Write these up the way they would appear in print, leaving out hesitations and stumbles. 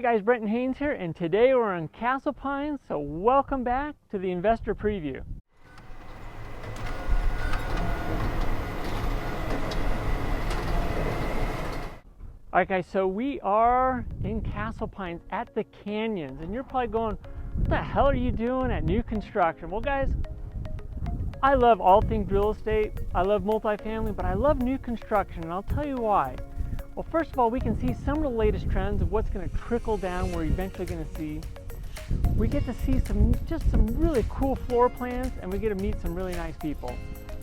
guys, Brenton Hanes here, and today we're in Castle Pines, so welcome back to the Investor Preview. Alright guys, so we are in Castle Pines at the Canyons, and you're probably going, what the hell are you doing at new construction? Well guys, I love all things real estate, I love multifamily, but I love new construction, and I'll tell you why. Well, first of all, we can see some of the latest trends of what's going to trickle down. We're eventually going to see. We get to see some really cool floor plans, and we get to meet some really nice people.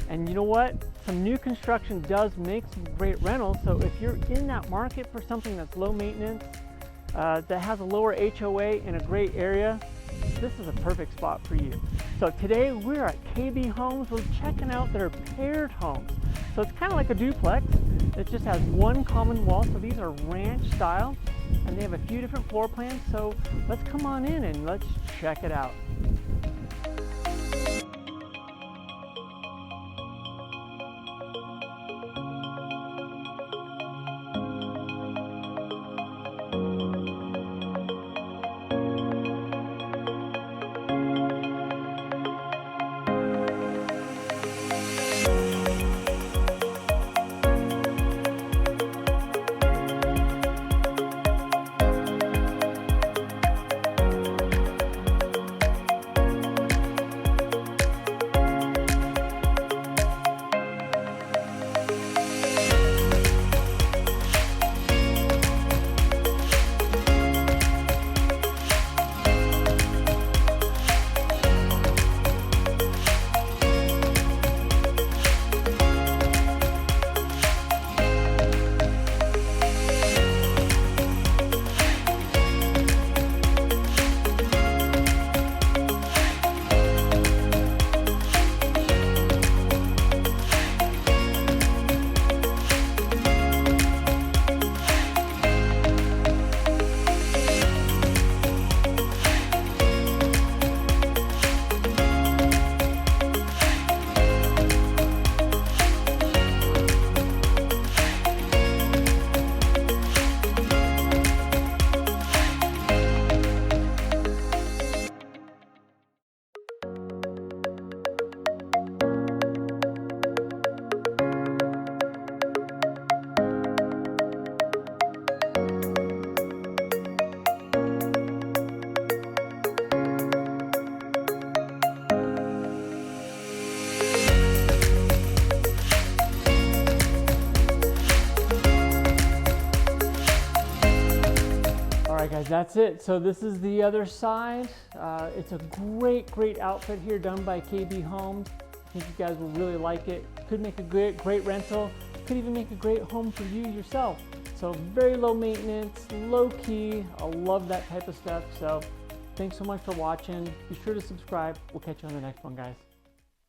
And you know what? Some new construction does make some great rentals. So if you're in that market for something that's low maintenance, that has a lower HOA in a great area, this is a perfect spot for you. So today we're at KB Homes. We're checking out their paired homes. So it's kind of like a duplex. It just has one common wall. So these are ranch style, and they have a few different floor plans. So let's come on in and let's check it out. Alright guys, that's it. So this is the other side. It's a great outfit here done by KB Homes. I think you guys will really like it. Could make a great rental. Could even make a great home for you yourself. So very low maintenance, low key. I love that type of stuff. So thanks so much for watching. Be sure to subscribe. We'll catch you on the next one, guys.